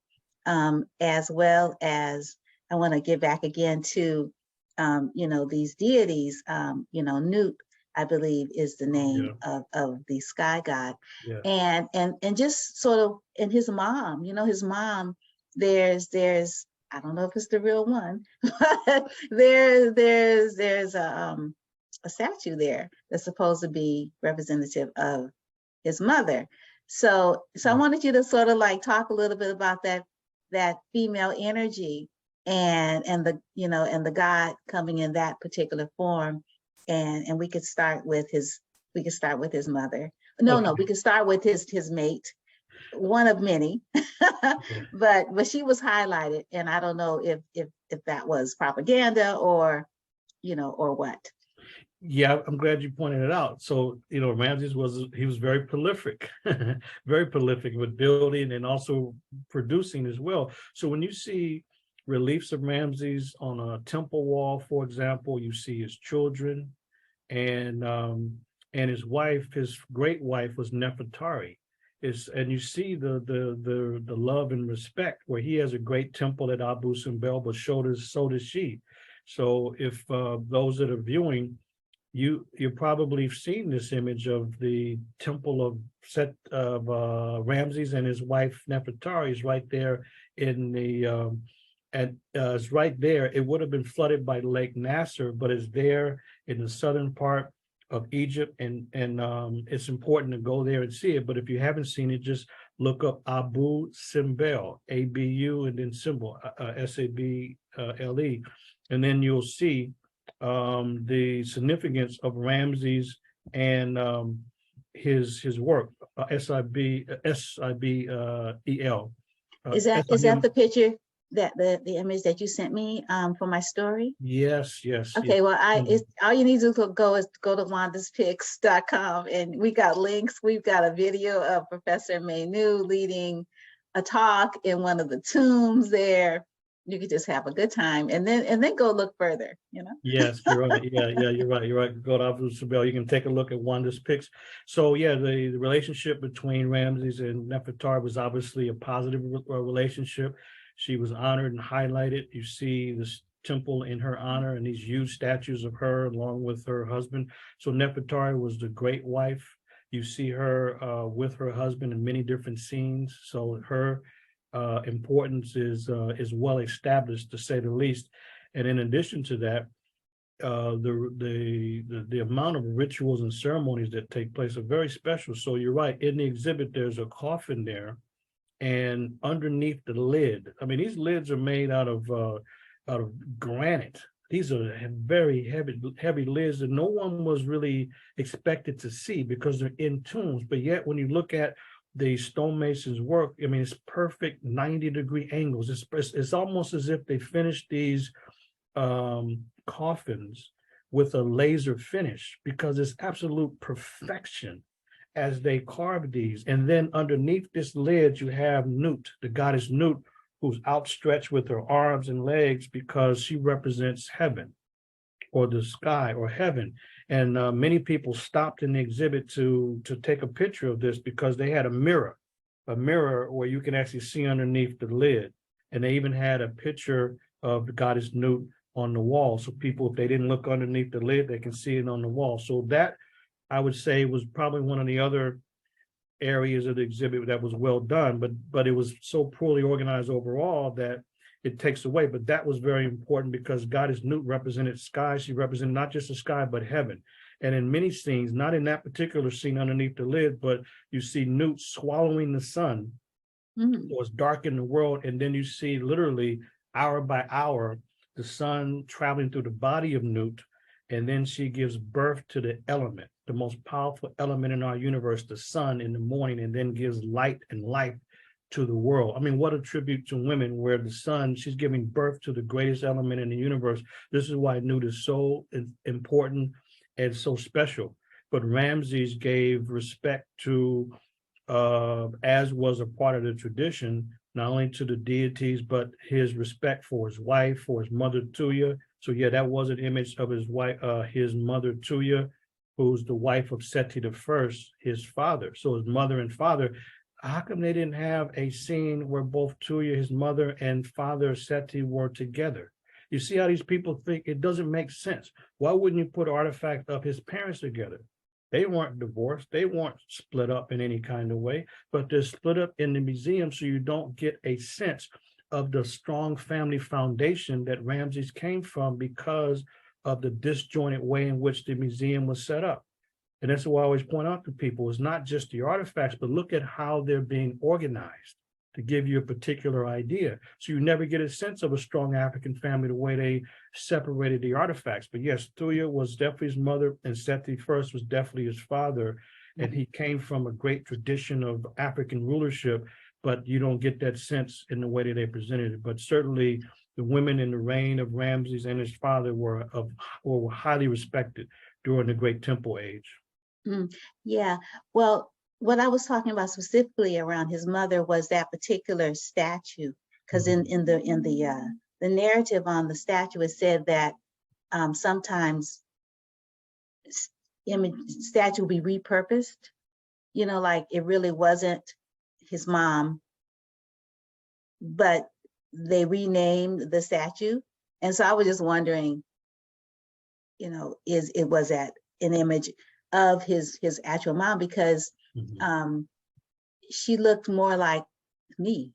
as well as I want to get back again to, these deities. Nut, I believe, is the name of the sky god. Yeah. And just sort of, and his mom, his mom, there's I don't know if it's the real one, but there's a statue there that's supposed to be representative of his mother. So I wanted you to sort of like talk a little bit about that female energy and the God coming in that particular form, and we could start with his mother. No, we could start with his mate. One of many, but she was highlighted, and I don't know if that was propaganda or what. Yeah, I'm glad you pointed it out. So Ramses was very prolific, very prolific with building and also producing as well. So when you see reliefs of Ramses on a temple wall, for example, you see his children and his wife. His great wife was Nepotari. And you see the love and respect, where he has a great temple at Abu Simbel, but so does she. So if those that are viewing, you probably have seen this image of the temple of Ramses and his wife Nefertari is right there in the it's right there. It would have been flooded by Lake Nasser, but it's there in the southern part of Egypt, and it's important to go there and see it. But if you haven't seen it, just look up Abu Simbel, ABU, and then symbol SABLE, and then you'll see the significance of Ramses and his work. SIBEL. Is that the picture? That the image that you sent me for my story? Yes. Okay, yes. well, all you need to go is go to wandaspics.com, and we got links. We've got a video of Professor Manu leading a talk in one of the tombs there. You could just have a good time, and then go look further. Yes, you're right. Yeah, you're right. Go to Abu Simbel. You can take a look at Wanda's pics. So yeah, the relationship between Ramses and Nefertari was obviously a positive relationship. She was honored and highlighted. You see this temple in her honor and these huge statues of her along with her husband. So Nefertari was the great wife. You see her with her husband in many different scenes. So her importance is well established, to say the least. And in addition to that, the amount of rituals and ceremonies that take place are very special. So you're right. In the exhibit, there's a coffin there. And underneath the lid, I mean, these lids are made out of granite. These are very heavy lids that no one was really expected to see because they're in tombs. But yet, when you look at the stonemasons' work, I mean, it's perfect 90-degree angles. It's almost as if they finished these coffins with a laser finish, because it's absolute perfection as they carve these. And then underneath this lid, you have Nut, the goddess Nut, who's outstretched with her arms and legs because she represents heaven or the sky or heaven. And many people stopped in the exhibit to take a picture of this because they had a mirror where you can actually see underneath the lid. And they even had a picture of the goddess Nut on the wall. So people, if they didn't look underneath the lid, they can see it on the wall. So that, I would say, was probably one of the other areas of the exhibit that was well done, but it was so poorly organized overall that it takes away. But that was very important because goddess Nut represented sky. She represented not just the sky, but heaven. And in many scenes, not in that particular scene underneath the lid, but you see Nut swallowing the sun. It was dark in the world. And then you see literally hour by hour, the sun traveling through the body of Nut, and then she gives birth to the element, the most powerful element in our universe, the sun, in the morning, and then gives light and life to the world. I mean, what a tribute to women, where the sun, she's giving birth to the greatest element in the universe. This is why Nut is so important and so special. But Ramses gave respect to, as was a part of the tradition, not only to the deities, but his respect for his wife, for his mother Tuya. So yeah, that was an image of his wife, his mother Tuya, who's the wife of Seti I, his father. So his mother and father. How come they didn't have a scene where both Tuya, his mother, and father Seti were together? You see how these people think? It doesn't make sense. Why wouldn't you put artifacts of his parents together? They weren't divorced. They weren't split up in any kind of way, but they're split up in the museum, so you don't get a sense of the strong family foundation that Ramses came from because of the disjointed way in which the museum was set up. And that's what I always point out to people, is not just the artifacts, but look at how they're being organized to give you a particular idea. So you never get a sense of a strong African family the way they separated the artifacts. But yes, Tuya was definitely his mother, and Seti I was definitely his father. And he came from a great tradition of African rulership, but you don't get that sense in the way that they presented it. But certainly the women in the reign of Ramses and his father were highly respected during the Great Temple age. Yeah, well, what I was talking about specifically around his mother was that particular statue, because in the narrative on the statue, it said that sometimes statue will be repurposed, like it really wasn't his mom, but they renamed the statue. And so I was just wondering, was that an image of his actual mom, because she looked more like me,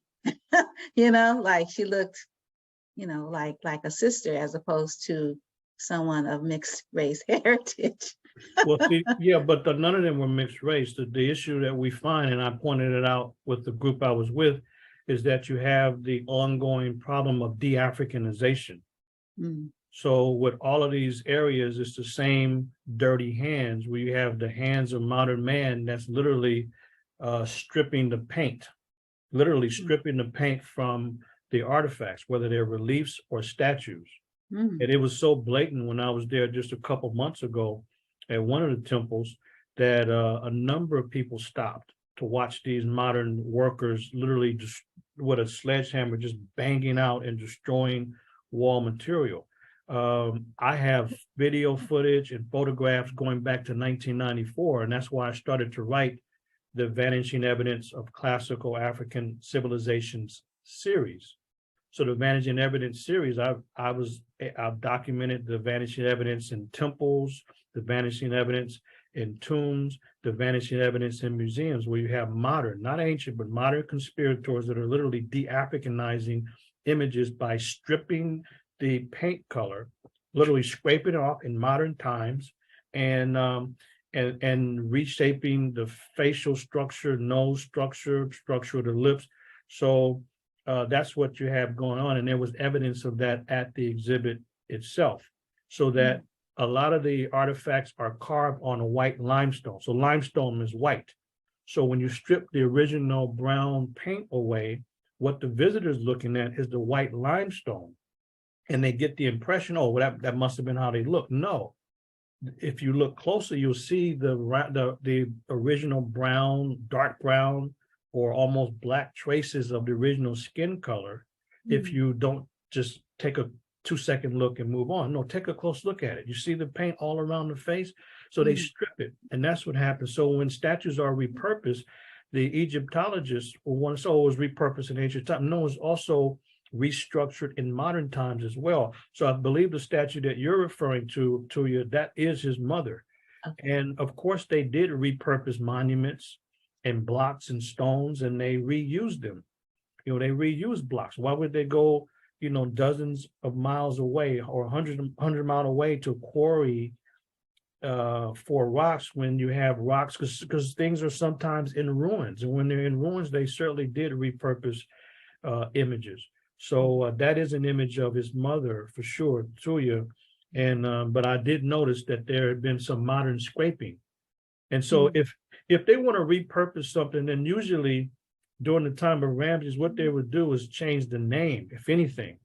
like she looked, like a sister, as opposed to someone of mixed race heritage. Well, see, yeah, but none of them were mixed race. The issue that we find, and I pointed it out with the group I was with, is that you have the ongoing problem of DeAfricanization. So with all of these areas, it's the same dirty hands, where you have the hands of modern man that's literally stripping the paint, from the artifacts, whether they're reliefs or statues. And it was so blatant when I was there just a couple months ago at one of the temples that a number of people stopped to watch these modern workers literally just with a sledgehammer just banging out and destroying wall material. I have video footage and photographs going back to 1994, and that's why I started to write the Vanishing Evidence of Classical African Civilizations series. So the Vanishing Evidence series, I've documented the vanishing evidence in temples, the vanishing evidence in tombs, the vanishing evidence in museums, where you have modern, not ancient, but modern conspirators that are literally de-Africanizing images by stripping the paint color, literally scraping it off in modern times, and reshaping the facial structure, nose structure of the lips. So that's what you have going on. And there was evidence of that at the exhibit itself. So that a lot of the artifacts are carved on a white limestone. So limestone is white. So when you strip the original brown paint away, what the visitor's looking at is the white limestone. And they get the impression, oh, well, that must have been how they look. No. If you look closer, you'll see the original brown, dark brown, or almost black traces of the original skin color. If you don't just take a 2-second look and move on. No, take a close look at it. You see the paint all around the face? So they strip it, and that's what happens. So when statues are repurposed, the Egyptologists will want to say, oh, it was repurposed in ancient time. No, it's also restructured in modern times as well. So I believe the statue that you're referring to you, that is his mother. Okay. And of course, they did repurpose monuments and blocks and stones, and they reused them. They reused blocks. Why would they go, dozens of miles away or 100 miles away to quarry for rocks when you have rocks? Because things are sometimes in ruins. And when they're in ruins, they certainly did repurpose images. So that is an image of his mother for sure, Tuya. And but I did notice that there had been some modern scraping. And so if they want to repurpose something, then usually during the time of Ramses, what they would do is change the name, if anything,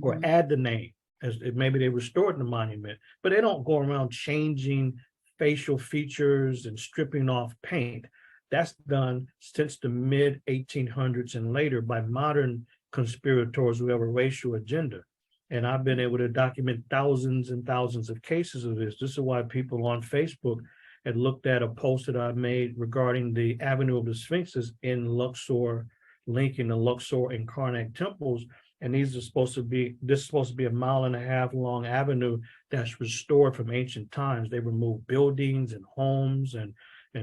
or add the name, as maybe they restored the monument, but they don't go around changing facial features and stripping off paint. That's done since the mid 1800s and later by modern conspirators who have a racial agenda. And I've been able to document thousands and thousands of cases of this. This is why people on Facebook had looked at a post that I made regarding the Avenue of the Sphinxes in Luxor, linking the Luxor and Karnak temples. And this is supposed to be a 1.5 mile long avenue that's restored from ancient times. They removed buildings and homes, and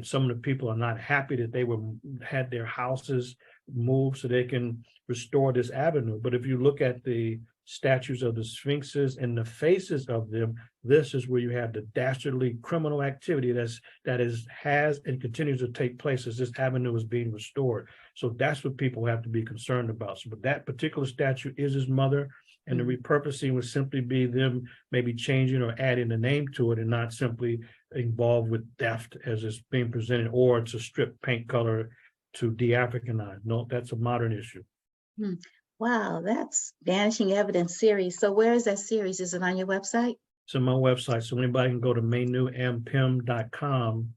some of the people are not happy that they had their houses moved so they can restore this avenue. But if you look at the statues of the Sphinxes and the faces of them, this is where you have the dastardly criminal activity that has and continues to take place as this avenue is being restored. So that's what people have to be concerned about. So, but that particular statue is his mother, and the repurposing would simply be them maybe changing or adding a name to it, and not simply involved with theft as it's being presented, or to strip paint color to de-Africanize. No, that's a modern issue. Wow, that's Vanishing Evidence series. So where is that series? Is it on your website? It's on my website, so anybody can go to manuampim.com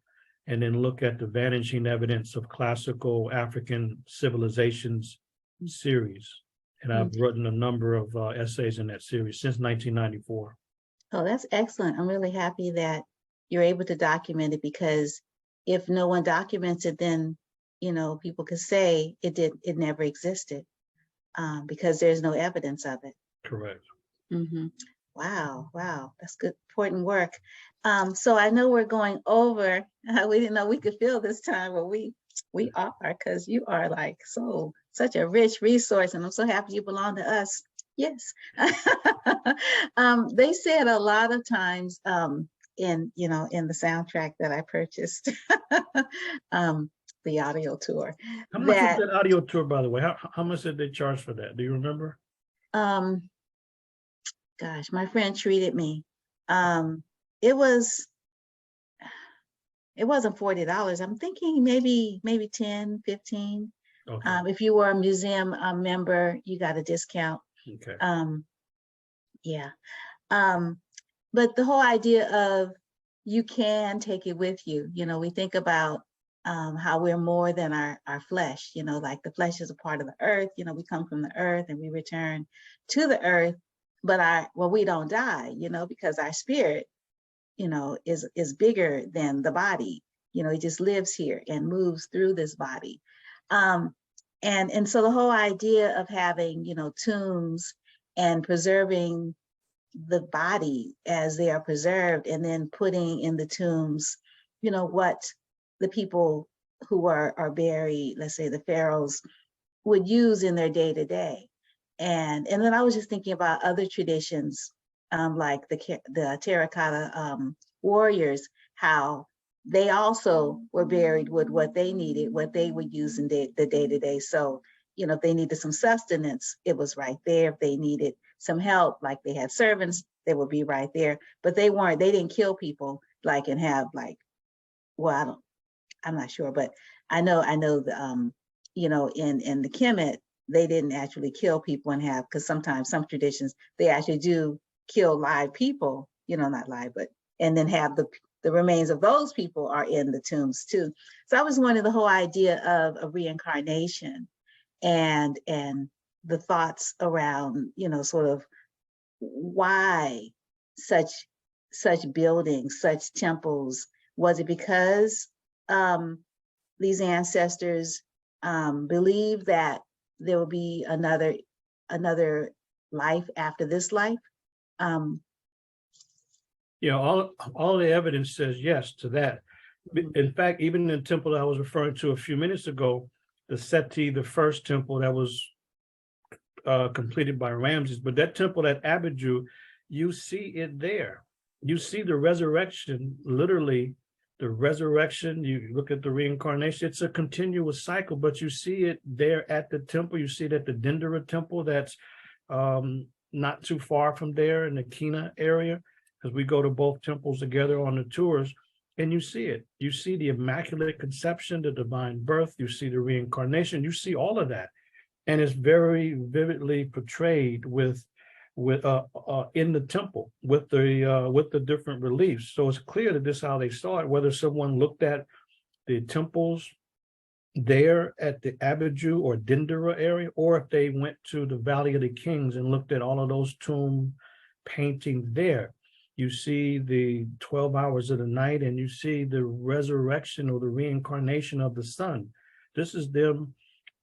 and then look at the Vanishing Evidence of Classical African Civilizations series. And I've written a number of essays in that series since 1994. Oh, that's excellent. I'm really happy that you're able to document it, because if no one documents it, then, you know, people could say it never existed, because there's no evidence of it. Correct. Wow, that's good, important work. So I know we're going over. We didn't know we could fill this time, but we are, because you are like such a rich resource, and I'm so happy you belong to us. Yes. They said a lot of times in the soundtrack that I purchased, the audio tour. How much was that audio tour, by the way? How much did they charge for that? Do you remember? Gosh, my friend treated me. It wasn't $40. I'm thinking maybe 10, 15. Okay. If you were a museum member, you got a discount. Okay. Yeah. But the whole idea of you can take it with you. You know, we think about how we're more than our flesh, you know, like the flesh is a part of the earth. You know, we come from the earth and we return to the earth, but we don't die, you know, because our spirit, you know, is bigger than the body. You know, it just lives here and moves through this body. And so the whole idea of having, you know, tombs and preserving the body as they are preserved, and then putting in the tombs, you know, what the people who are buried, let's say the pharaohs, would use in their day-to-day. And then I was just thinking about other traditions, like the terracotta warriors, how they also were buried with what they needed, what they would use in the day-to-day. So, you know, if they needed some sustenance, it was right there. If they needed some help, like they had servants, they would be right there. But they didn't kill people, like, and have like, well, I'm not sure, but I know the, you know, in the Kemet, they didn't actually kill people and have, because sometimes some traditions, they actually do kill live people, you know, not live, but, and then have the remains of those people are in the tombs too. So I was wondering the whole idea of a reincarnation and the thoughts around, you know, sort of why such buildings, such temples. Was it because these ancestors believed that there will be another life after this life? Yeah, all the evidence says yes to that. In fact, even in the temple that I was referring to a few minutes ago, the Seti, the first temple that was completed by Ramses, but that temple at Abidu, you see it there. You see the resurrection literally the resurrection, you look at the reincarnation, it's a continuous cycle, but you see it there at the temple. You see it at the Dendera temple that's not too far from there in the Kina area, because we go to both temples together on the tours, and you see it. You see the Immaculate Conception, the divine birth, you see the reincarnation, you see all of that. And it's very vividly portrayed with in the temple with the different reliefs. So it's clear that this is how they saw it, whether someone looked at the temples there at the Abiju or Dendera area, or if they went to the Valley of the Kings and looked at all of those tomb paintings there. You see the 12 hours of the night, and you see the resurrection or the reincarnation of the sun. This is them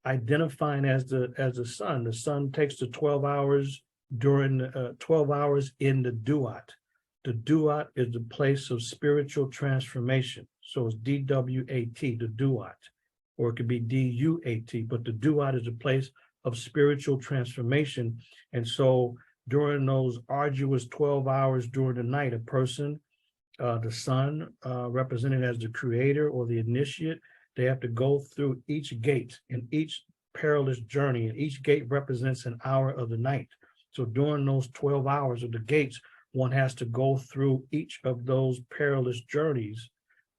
identifying as the sun. The sun takes the 12 hours during 12 hours in the Duat. The Duat is the place of spiritual transformation. So it's DWAT, the Duat, or it could be DUAT, but the Duat is a place of spiritual transformation. And so during those arduous 12 hours during the night, a person, the sun, represented as the creator or the initiate, they have to go through each gate in each perilous journey, and each gate represents an hour of the night. So during those 12 hours of the gates, one has to go through each of those perilous journeys.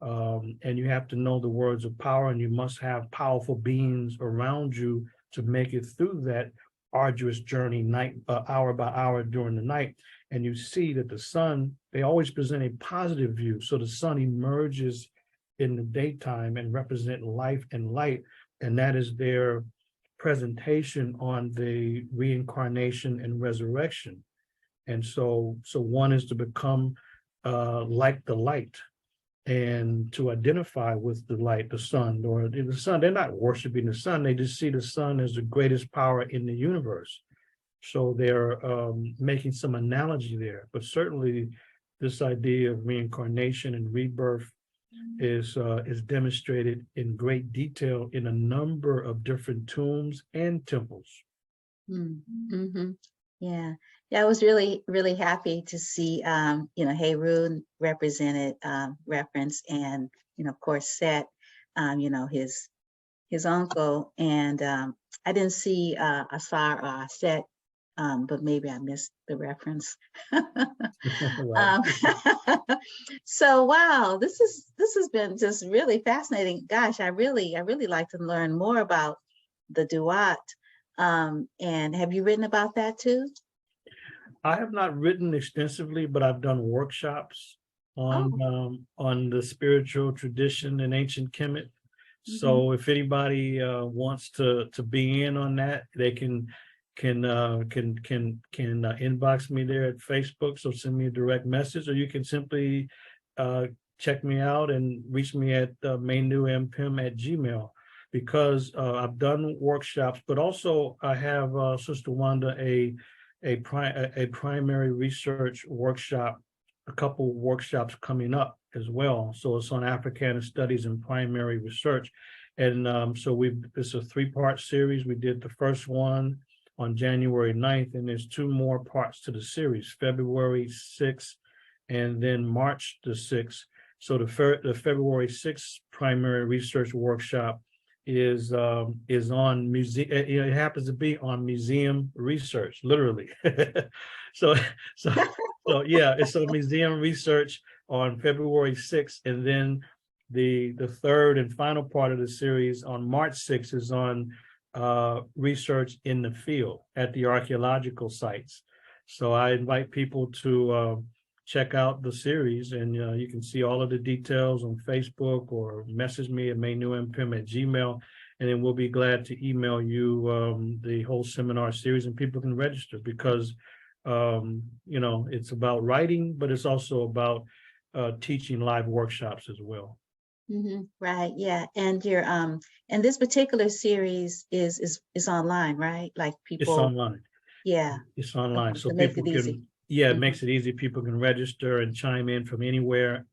And you have to know the words of power, and you must have powerful beings around you to make it through that arduous journey night, hour by hour during the night. And you see that the sun, they always present a positive view. So the sun emerges in the daytime and represent life and light. And that is their presentation on the reincarnation and resurrection. And so one is to become like the light, and to identify with the light, the sun, or the sun. They're not worshiping the sun, they just see the sun as the greatest power in the universe. So they're making some analogy there. But certainly this idea of reincarnation and rebirth is demonstrated in great detail in a number of different tombs and temples. Mm-hmm. Yeah, I was really, really happy to see, Harun represented, reference, and, of course, Set, his uncle, and I didn't see Asar or Set, but maybe I missed the reference. So wow, this has been just really fascinating. Gosh, I really like to learn more about the Duat. And have you written about that too? I have not written extensively, but I've done workshops on the spiritual tradition in ancient Kemet. So if anybody wants to be in on that, they can inbox me there at Facebook. So send me a direct message, or you can simply check me out and reach me at Manu Ampim at Gmail, because I've done workshops, but also I have Sister Wanda a primary research workshop, a couple workshops coming up as well. So it's on Africana studies and primary research. And so it's a 3-part series. We did the first one on January 9th, and there's 2 more parts to the series, February 6th and then March the 6th. So the February 6th primary research workshop is on museum. It happens to be on museum research, literally. so yeah, it's on museum research on February 6th, and then the third and final part of the series on March 6th is on research in the field at the archaeological sites. So I invite people to check out the series, and you can see all of the details on Facebook, or message me at manuampim@gmail, and then we'll be glad to email you the whole seminar series, and people can register, because it's about writing, but it's also about teaching live workshops as well. Right, yeah, and your and this particular series is online, right? Like people. It's online. Yeah, it's online, so make people it easy. can. Yeah, it makes it easy. People can register and chime in from anywhere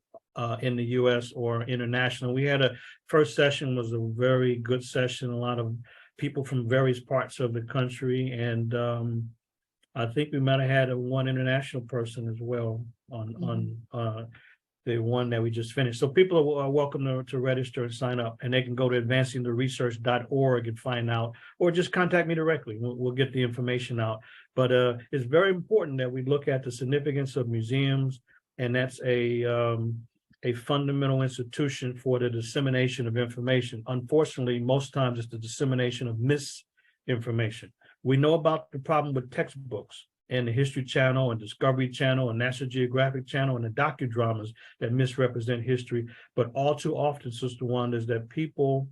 in the U.S. or international. We had a first session was a very good session. A lot of people from various parts of the country, and I think we might have had one international person as well on the one that we just finished. So people are welcome to register and sign up, and they can go to advancingtheresearch.org and find out, or just contact me directly. We'll get the information out. But it's very important that we look at the significance of museums, and that's a fundamental institution for the dissemination of information. Unfortunately, most times it's the dissemination of misinformation. We know about the problem with textbooks and the History Channel and Discovery Channel and National Geographic Channel and the docudramas that misrepresent history. But all too often, Sister Wanda, is that people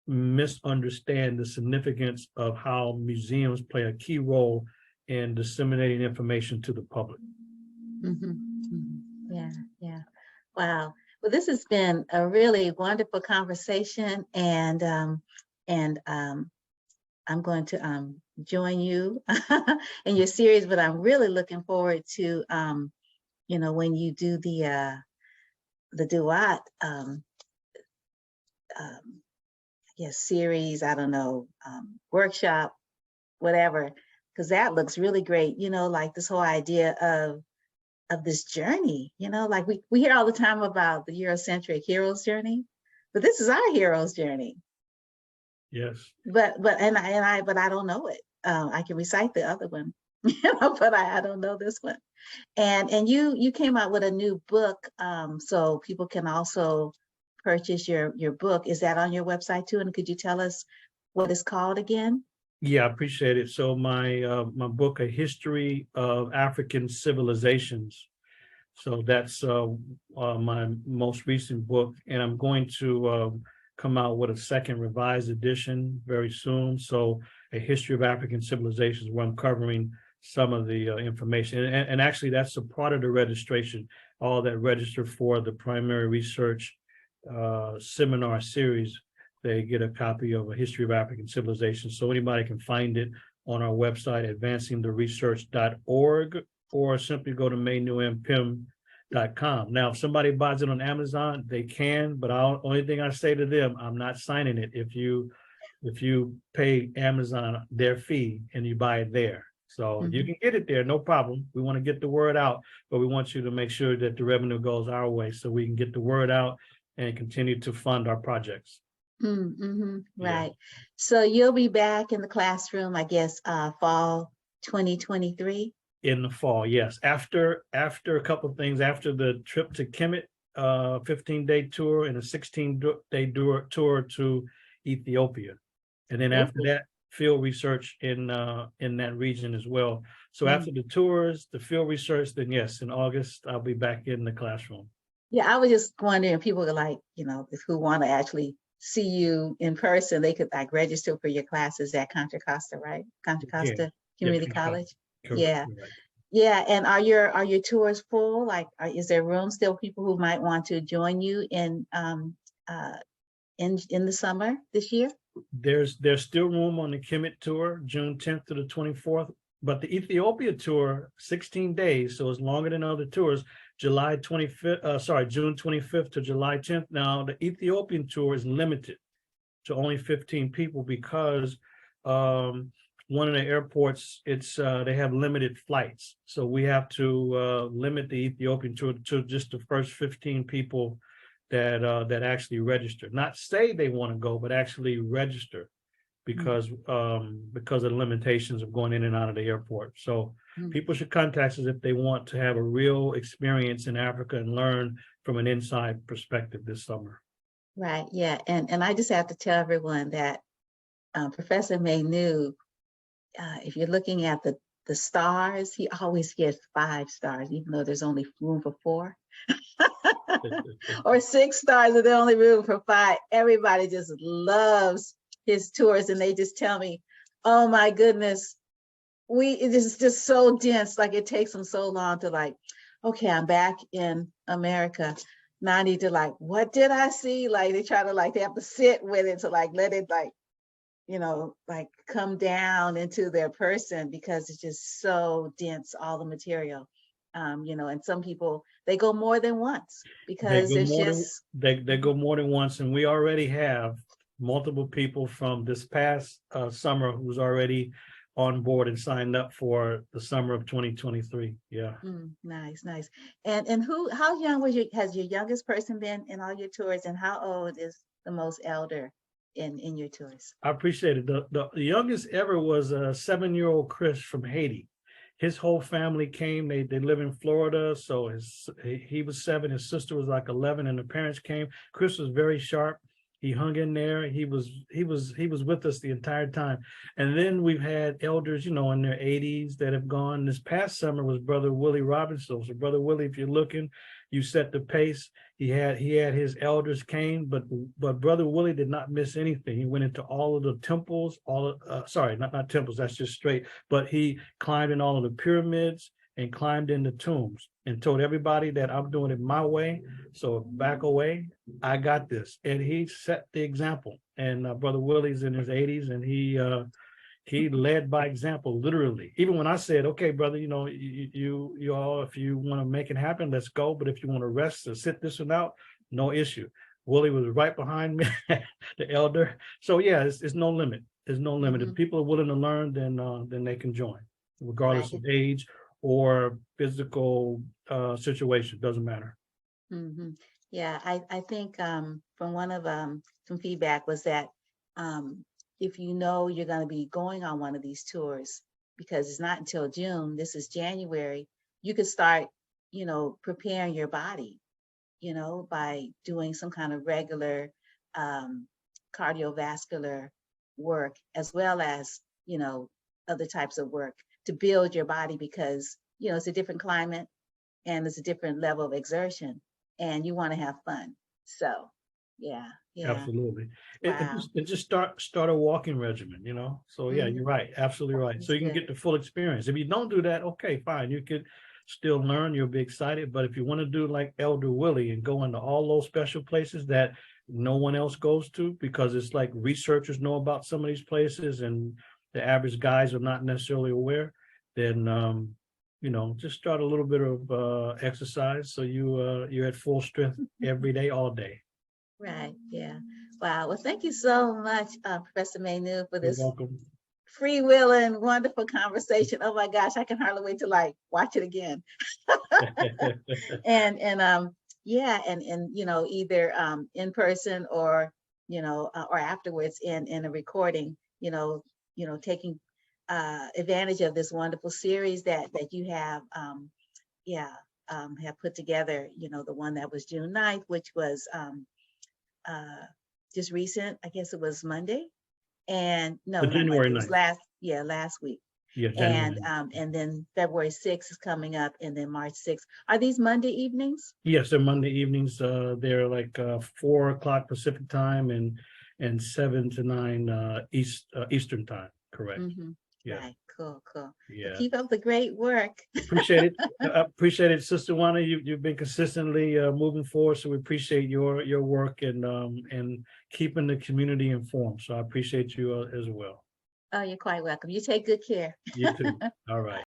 misunderstand the significance of how museums play a key role in disseminating information to the public. Yeah, yeah. Wow. Well, this has been a really wonderful conversation, and I'm going to join you in your series, but I'm really looking forward to when you do the Duat series, I don't know, workshop, whatever, because that looks really great. Like this whole idea of this journey, like we hear all the time about the Eurocentric hero's journey, but this is our hero's journey. Yes. But I don't know it. I can recite the other one, but I don't know this one. And you came out with a new book, so people can also purchase your book. Is that on your website too? And could you tell us what it's called again? Yeah, I appreciate it. So my book, A History of African Civilizations. So that's my most recent book, and I'm going to come out with a second revised edition very soon. So A History of African Civilizations, where I'm covering some of the information. And actually, that's a part of the registration. All that register for the primary research seminar series, they get a copy of A History of African Civilization. So anybody can find it on our website, advancingtheresearch.org, or simply go to manuampim.com. Now, if somebody buys it on Amazon, they can, but only thing I say to them, I'm not signing it if you pay Amazon their fee and you buy it there. So you can get it there, no problem. We want to get the word out, but we want you to make sure that the revenue goes our way so we can get the word out and continue to fund our projects. Right. Yeah. So you'll be back in the classroom, I guess, fall 2023? In the fall, yes. After a couple of things, after the trip to Kemet, 15-day tour and a 16-day tour to Ethiopia. And then after that, field research in that region as well. So after the tours, the field research, then yes, in August, I'll be back in the classroom. Yeah, I was just wondering, people are like, who want to actually see you in person, they could like register for your classes at Contra Costa, right? Contra Costa Community College. Correct. Yeah. Right. Yeah. And are your tours full? Like, is there room still, people who might want to join you in the summer this year? There's still room on the Kemet tour, June 10th to the 24th, but the Ethiopia tour, 16 days, so it's longer than other tours. June 25th to July 10th. Now, the Ethiopian tour is limited to only 15 people because one of the airports, they have limited flights. So we have to limit the Ethiopian tour to just the first 15 people that actually register. Not say they want to go, but actually register because of the limitations of going in and out of the airport. So people should contact us if they want to have a real experience in Africa and learn from an inside perspective this summer. Right, yeah, and I just have to tell everyone that Professor Manu, if you're looking at the stars, he always gets 5 stars, even though there's only room for 4. Or 6 stars, and there's only room for 5. Everybody just loves his tours, and they just tell me, oh my goodness, it is just so dense. Like it takes them so long to like, okay, I'm back in America. Now I need to like, what did I see? Like they try to they have to sit with it to like let it like come down into their person because it's just so dense, all the material. And some people, they go more than once because they go more than once, and we already have multiple people from this past summer who's already on board and signed up for the summer of 2023. Yeah. Nice, nice. And how young has your youngest person been in all your tours, and how old is the most elder in your tours? I appreciate it. The youngest ever was a 7-year-old Chris from Haiti. His whole family came. They live in Florida. So he was 7, his sister was like 11, and the parents came. Chris was very sharp. He hung in there. He was with us the entire time. And then we've had elders, in their 80s that have gone. This past summer was Brother Willie Robinson. So Brother Willie, if you're looking, you set the pace. He had his elders came, but Brother Willie did not miss anything. He went into all of the temples, not temples, that's just straight, but he climbed in all of the pyramids and climbed in the tombs and told everybody that I'm doing it my way. So back away, I got this. And he set the example. And Brother Willie's in his 80s, and he led by example, literally. Even when I said, okay, brother, you all, if you want to make it happen, let's go. But if you want to rest or sit this one out, no issue. Willie was right behind me, the elder. So yeah, it's no limit. There's no limit. If people are willing to learn, then they can join, regardless of age or physical situation. Doesn't matter. Yeah, I think from one of some feedback was that if you know you're going to be going on one of these tours, because it's not until June, this is January, you could start, preparing your body, by doing some kind of regular cardiovascular work, as well as, other types of work to build your body, because, it's a different climate and it's a different level of exertion, and you want to have fun. So, yeah. Absolutely. Wow. It just start a walking regimen, So yeah, you're right. Absolutely right. So you can get the full experience. If you don't do that, okay, fine. You could still learn. You'll be excited. But if you want to do like Elder Willie and go into all those special places that no one else goes to, because it's like researchers know about some of these places and the average guys are not necessarily aware, then just start a little bit of exercise so you're at full strength every day, all day. Right. Yeah. Wow. Well, thank you so much, Professor Manu, for this freewheeling, wonderful conversation. Oh my gosh, I can hardly wait to watch it again. and either in person or or afterwards in a recording, taking advantage of this wonderful series that you have put together, the one that was June 9th, which was just recent. I guess it was Monday, and no, January 9th. It was last week. Yeah, and then February 6th is coming up, and then March 6th. Are these Monday evenings? Yes, they're Monday evenings. They're like 4 o'clock Pacific time and 7 to 9 Eastern time. Correct. Yeah. Right. Cool. Yeah. Well, keep up the great work. Appreciate it. Appreciate it, Sister Wanda. You've been consistently moving forward, so we appreciate your work and keeping the community informed. So I appreciate you as well. Oh, you're quite welcome. You take good care. You too. All right.